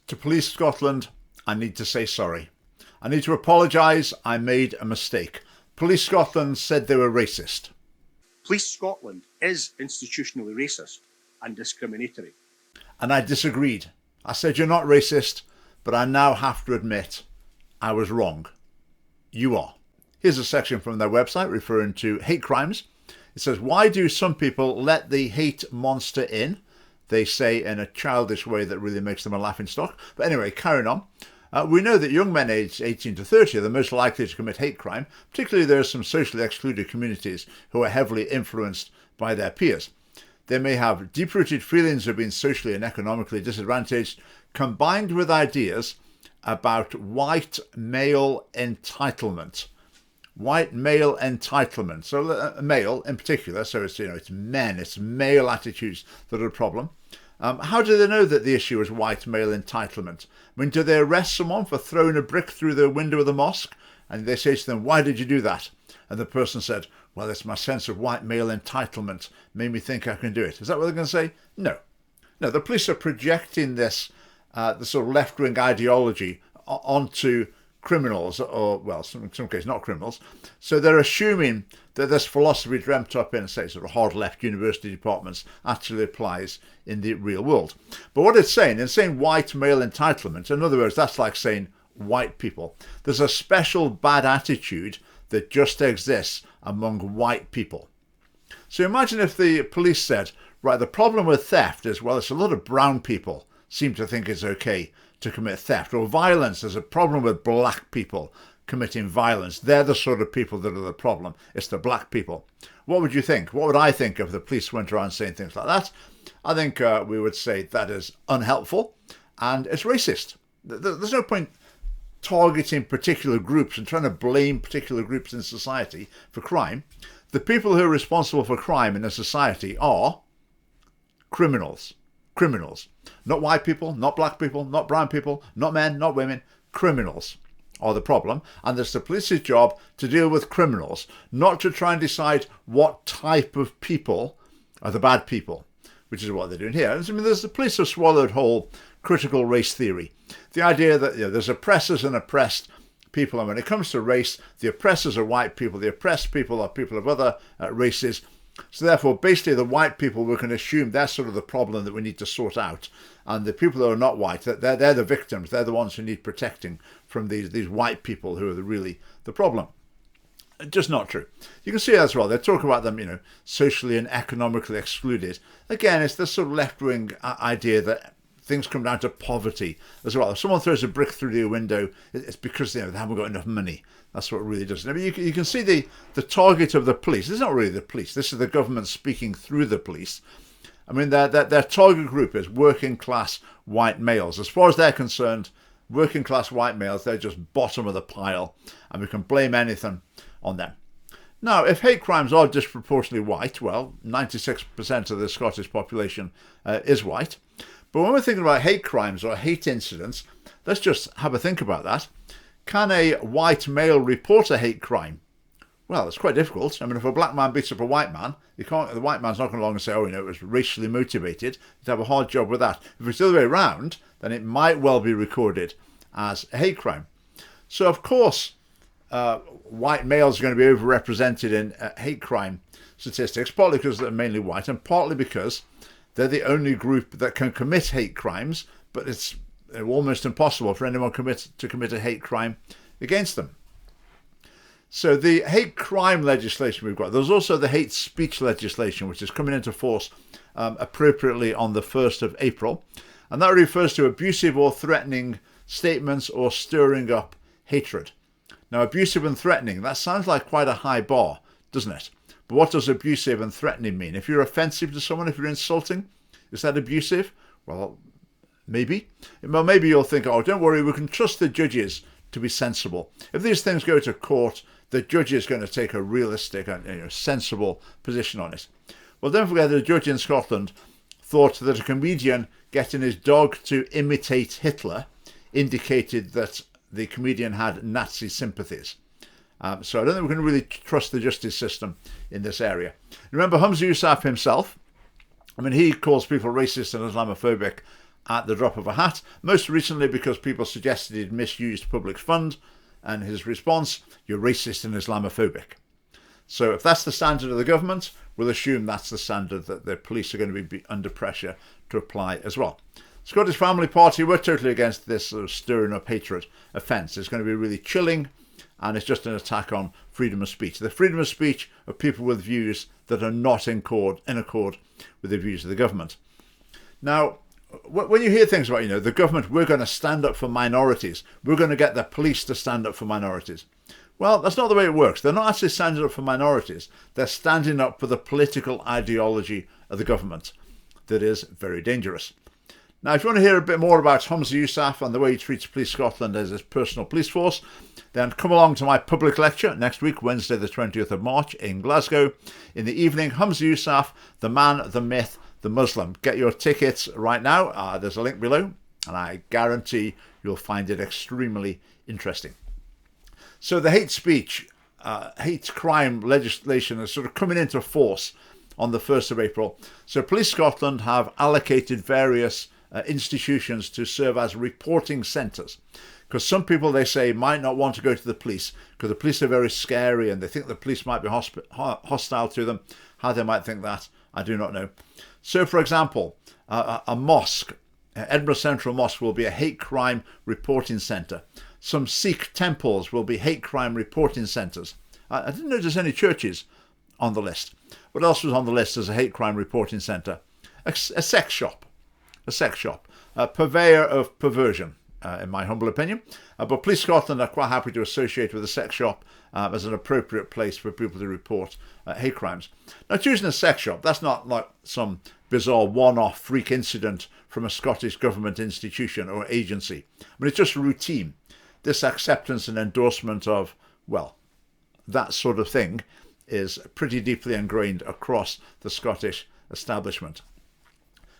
To Police Scotland, I need to say sorry. I need to apologise. I made a mistake. Police Scotland said they were racist. Police Scotland is institutionally racist and discriminatory. And I disagreed. I said you're not racist, but I now have to admit I was wrong. You are. Here's a section from their website referring to hate crimes. It says, why do some people let the hate monster in? They say in a childish way that really makes them a laughingstock. But anyway, carrying on. We know that young men aged 18 to 30 are the most likely to commit hate crime. Particularly there are some socially excluded communities who are heavily influenced by their peers. They may have deep-rooted feelings of being socially and economically disadvantaged, combined with ideas about white male entitlement. White male entitlement. So male in particular, so it's men, it's male attitudes that are the problem. How do they know that the issue is white male entitlement? I mean, do they arrest someone for throwing a brick through the window of the mosque? And they say to them, why did you do that? And the person said, well, it's my sense of white male entitlement made me think I can do it. Is that what they're going to say? No. No, the police are projecting this, the sort of left-wing ideology onto criminals, or, well, in some cases not criminals. So they're assuming that this philosophy dreamt up in, say, sort of hard left university departments actually applies in the real world. But what it's saying white male entitlement, in other words, that's like saying white people. There's a special bad attitude that just exists among white people. So imagine if the police said, right, the problem with theft is, well, it's a lot of brown people seem to think it's okay to commit theft, or violence. There's a problem with black people committing violence. They're the sort of people that are the problem. It's the black people. What would you think? What would I think if the police went around saying things like that? I think we would say that is unhelpful and it's racist. There's no point targeting particular groups and trying to blame particular groups in society for crime. The people who are responsible for crime in a society are criminals. Criminals. Not white people, not black people, not brown people, not men, not women. Criminals are the problem. And it's the police's job to deal with criminals, not to try and decide what type of people are the bad people, which is what they're doing here. I mean, the police have swallowed whole critical race theory. The idea that there's oppressors and oppressed people, and when it comes to race, the oppressors are white people, the oppressed people are people of other races. So therefore, basically, the white people, we can assume they're sort of the problem that we need to sort out. And the people who are not white, they're the victims. They're the ones who need protecting from these white people who are really the problem. Just not true. You can see that as well. They talk about them, socially and economically excluded. Again, it's this sort of left-wing idea that things come down to poverty as well. If someone throws a brick through the window, it's because they haven't got enough money. That's what it really does. I mean, you can see the target of the police. This is not really the police. This is the government speaking through the police. I mean, their target group is working class white males. As far as they're concerned, working class white males, they're just bottom of the pile, and we can blame anything on them. Now, if hate crimes are disproportionately white, well, 96% of the Scottish population is white. But when we're thinking about hate crimes or hate incidents, let's just have a think about that. Can a white male report a hate crime? Well, it's quite difficult. I mean, if a black man beats up a white man, the white man's not going along and say, it was racially motivated. You'd have a hard job with that. If it's the other way around, then it might well be recorded as a hate crime. So, of course, white males are going to be overrepresented in hate crime statistics, partly because they're mainly white and partly because they're the only group that can commit hate crimes, but it's almost impossible for anyone to commit a hate crime against them. So the hate crime legislation we've got, there's also the hate speech legislation, which is coming into force appropriately on the 1st of April. And that refers to abusive or threatening statements or stirring up hatred. Now, abusive and threatening, that sounds like quite a high bar, doesn't it? But what does abusive and threatening mean? If you're offensive to someone, if you're insulting, is that abusive? Well, maybe. Well, maybe you'll think, don't worry, we can trust the judges to be sensible. If these things go to court, the judge is going to take a realistic and sensible position on it. Well, don't forget the judge in Scotland thought that a comedian getting his dog to imitate Hitler indicated that the comedian had Nazi sympathies. So I don't think we can really trust the justice system in this area. Remember Humza himself, he calls people racist and Islamophobic at the drop of a hat, most recently because people suggested he'd misused public funds, and his response, "You're racist and Islamophobic." So if that's the standard of the government, we'll assume that's the standard that the police are going to be under pressure to apply as well. Scottish Family Party, we're totally against this sort of stirring up hatred offence. It's going to be really chilling, and it's just an attack on freedom of speech. The freedom of speech of people with views that are not in accord with the views of the government. Now, when you hear things about, the government, we're going to stand up for minorities, we're going to get the police to stand up for minorities. Well, that's not the way it works. They're not actually standing up for minorities. They're standing up for the political ideology of the government. That is very dangerous. Now, if you want to hear a bit more about Humza Yousaf and the way he treats Police Scotland as his personal police force, then come along to my public lecture next week, Wednesday the 20th of March in Glasgow. In the evening, Humza Yousaf, the man, the myth, the Muslim. Get your tickets right now. There's a link below, and I guarantee you'll find it extremely interesting. So the hate speech, hate crime legislation is sort of coming into force on the 1st of April. So Police Scotland have allocated various institutions to serve as reporting centres. Because some people, they say, might not want to go to the police because the police are very scary and they think the police might be hostile to them. How they might think that, I do not know. So, for example, a mosque, Edinburgh Central Mosque, will be a hate crime reporting centre. Some Sikh temples will be hate crime reporting centres. I didn't notice any churches on the list. What else was on the list as a hate crime reporting centre? A sex shop. A purveyor of perversion, in my humble opinion. But Police Scotland are quite happy to associate with a sex shop as an appropriate place for people to report hate crimes. Now, choosing a sex shop, that's not like some bizarre one-off freak incident from a Scottish government institution or agency. I mean, it's just routine. This acceptance and endorsement of, well, that sort of thing is pretty deeply ingrained across the Scottish establishment.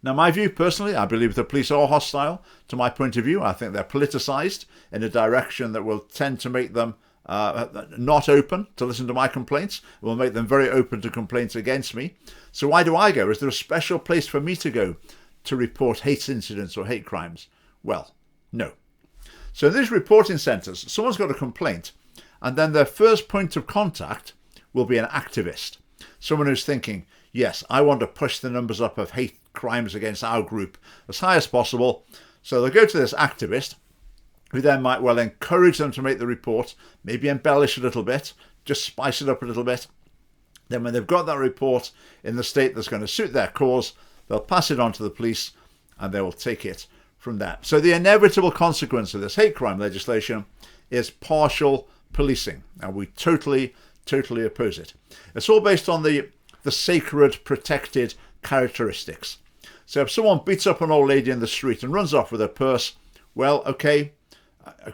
Now, my view personally, I believe the police are hostile to my point of view. I think they're politicised in a direction that will tend to make them not open to listen to my complaints. It will make them very open to complaints against me. So why do I go? Is there a special place for me to go to report hate incidents or hate crimes? Well, no. So in these reporting centres, someone's got a complaint, and then their first point of contact will be an activist. Someone who's thinking, yes, I want to push the numbers up of hate crimes against our group as high as possible. So they'll go to this activist, who then might well encourage them to make the report, maybe embellish a little bit, just spice it up a little bit. Then when they've got that report in the state that's going to suit their cause, they'll pass it on to the police and they will take it from there. So the inevitable consequence of this hate crime legislation is partial policing, and we totally oppose it. It's all based on the sacred protected characteristics. So if someone beats up an old lady in the street and runs off with her purse, well, okay,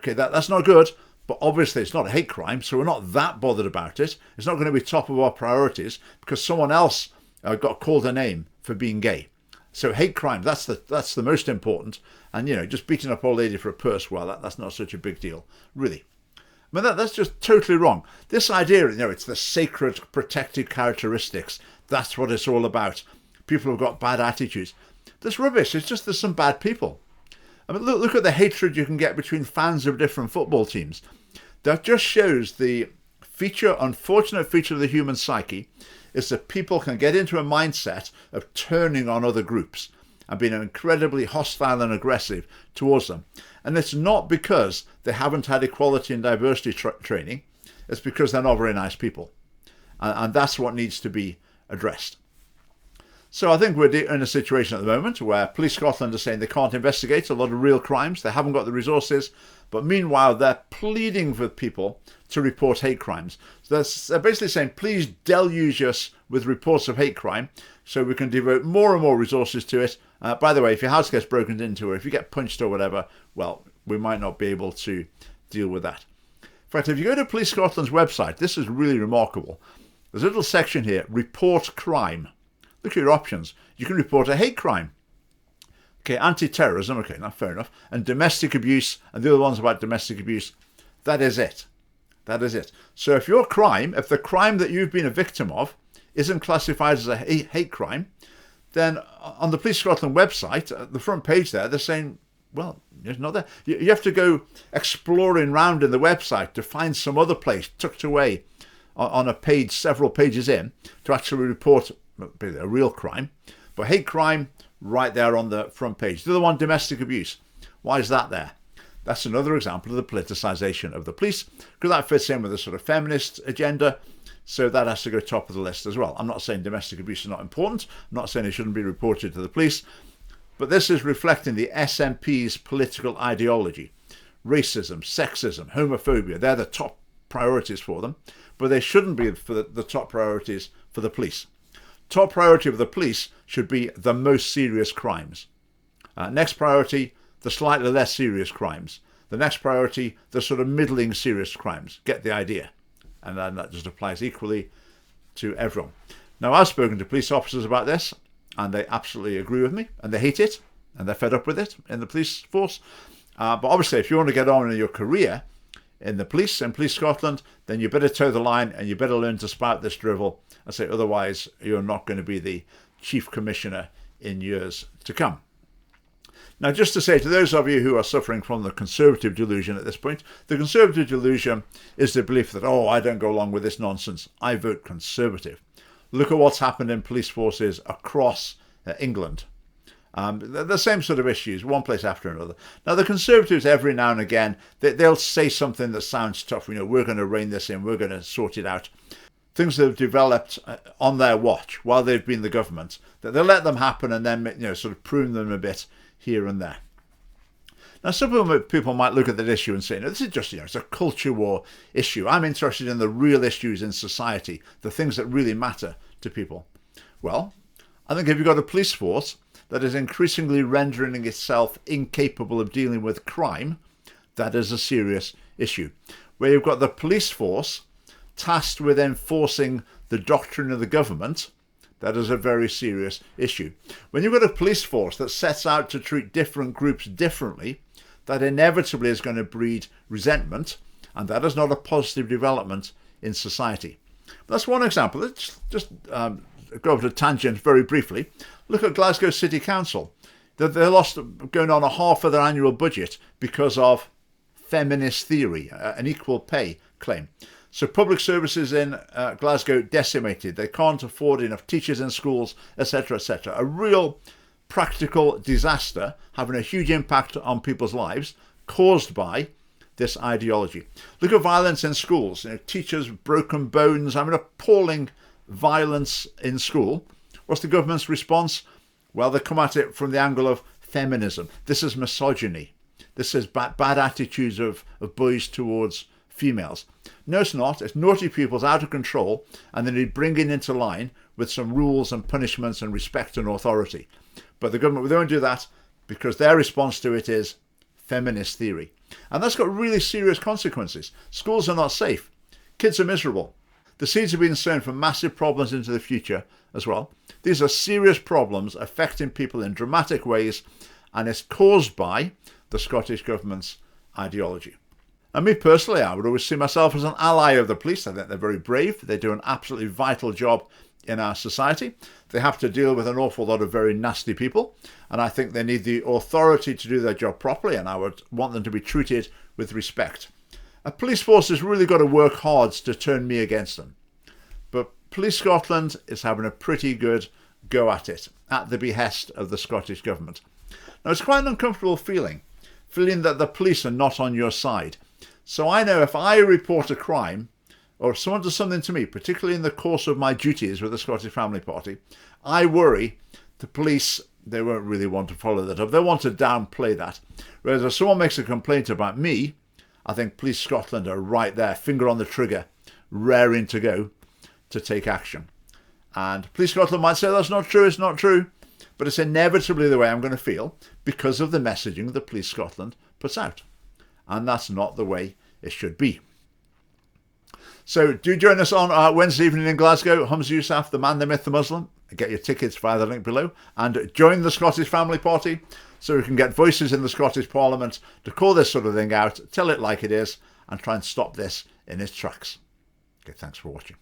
that's not good, but obviously it's not a hate crime, so we're not that bothered about it. It's not going to be top of our priorities because someone else got called a name for being gay. So hate crime, that's the most important. And, just beating up old lady for a purse, well, that's not such a big deal, really. I mean, that's just totally wrong. This idea, it's the sacred protected characteristics. That's what it's all about. People who've got bad attitudes. That's rubbish. It's just there's some bad people. I mean, look at the hatred you can get between fans of different football teams. That just shows the unfortunate feature of the human psyche is that people can get into a mindset of turning on other groups and being incredibly hostile and aggressive towards them. And it's not because they haven't had equality and diversity training. It's because they're not very nice people. And that's what needs to be addressed. So I think we're in a situation at the moment where Police Scotland are saying they can't investigate a lot of real crimes. They haven't got the resources. But meanwhile, they're pleading with people to report hate crimes. So they're basically saying, please deluge us with reports of hate crime so we can devote more and more resources to it. By the way, if your house gets broken into or if you get punched or whatever, well, we might not be able to deal with that. In fact, if you go to Police Scotland's website, this is really remarkable. There's a little section here, report crime. Look at your options. You can report a hate crime. Okay, anti-terrorism, okay, now fair enough. And domestic abuse, and the other one's about domestic abuse. That is it. That is it. So if the crime that you've been a victim of isn't classified as a hate crime, then on the Police Scotland website, at the front page there, they're saying, well, it's not there. You have to go exploring around in the website to find some other place tucked away on a page, several pages in, to actually report a real crime. But hate crime, right there on the front page. The other one, domestic abuse. Why is that there? That's another example of the politicisation of the police, because that fits in with a sort of feminist agenda. So that has to go top of the list as well. I'm not saying domestic abuse is not important. I'm not saying it shouldn't be reported to the police. But this is reflecting the SNP's political ideology. Racism, sexism, homophobia, they're the top priorities for them. But they shouldn't be for the top priorities for the police. Top priority of the police should be the most serious crimes. Next priority, the slightly less serious crimes. The next priority, the sort of middling serious crimes. Get the idea. And then that just applies equally to everyone. Now, I've spoken to police officers about this, and they absolutely agree with me, and they hate it, and they're fed up with it in the police force. But obviously, if you want to get on in your career in the police, in Police Scotland, then you better toe the line, and you better learn to spout this drivel. I say, otherwise, you're not going to be the Chief Commissioner in years to come. Now, just to say to those of you who are suffering from the Conservative delusion at this point, the Conservative delusion is the belief that, oh, I don't go along with this nonsense. I vote Conservative. Look at what's happened in police forces across England. The same sort of issues, one place after another. Now, the Conservatives, every now and again, they'll say something that sounds tough. You know, we're going to rein this in. We're going to sort it out. Things that have developed on their watch while they've been the government, that they'll let them happen and then, you know, sort of prune them a bit here and there. Now, some people might look at that issue and say, no, this is just, it's a culture war issue. I'm interested in the real issues in society, the things that really matter to people. Well, I think if you've got a police force that is increasingly rendering itself incapable of dealing with crime, that is a serious issue. Where you've got the police force tasked with enforcing the doctrine of the government, that is a very serious issue. When you've got a police force that sets out to treat different groups differently, that inevitably is going to breed resentment, and that is not a positive development in society. That's one example. Let's just go over to tangent very briefly. Look at Glasgow City Council. They lost going on a half of their annual budget because of feminist theory, an equal pay claim. So public services in Glasgow decimated. They can't afford enough teachers in schools, etc., etc. A real practical disaster having a huge impact on people's lives caused by this ideology. Look at violence in schools. Teachers, broken bones. Appalling violence in school. What's the government's response? Well, they come at it from the angle of feminism. This is misogyny. This is bad attitudes of boys towards females. No, it's not. It's naughty pupils out of control, and they need bringing into line with some rules and punishments and respect and authority. But the government, they won't do that because their response to it is feminist theory. And that's got really serious consequences. Schools are not safe. Kids are miserable. The seeds have been sown for massive problems into the future as well. These are serious problems affecting people in dramatic ways, and it's caused by the Scottish Government's ideology. And me personally, I would always see myself as an ally of the police. I think they're very brave. They do an absolutely vital job in our society. They have to deal with an awful lot of very nasty people, and I think they need the authority to do their job properly, and I would want them to be treated with respect. A police force has really got to work hard to turn me against them. But Police Scotland is having a pretty good go at it, at the behest of the Scottish Government. Now, it's quite an uncomfortable feeling that the police are not on your side. So I know if I report a crime, or if someone does something to me, particularly in the course of my duties with the Scottish Family Party, I worry the police, they won't really want to follow that up. They want to downplay that. Whereas if someone makes a complaint about me, I think Police Scotland are right there, finger on the trigger, raring to go to take action. And Police Scotland might say that's not true, it's not true, but it's inevitably the way I'm going to feel because of the messaging that Police Scotland puts out. And that's not the way it should be. So do join us on Wednesday evening in Glasgow. Humza Yousaf, the man, the myth, the Muslim. Get your tickets via the link below. And join the Scottish Family Party so we can get voices in the Scottish Parliament to call this sort of thing out, tell it like it is, and try and stop this in its tracks. Okay, thanks for watching.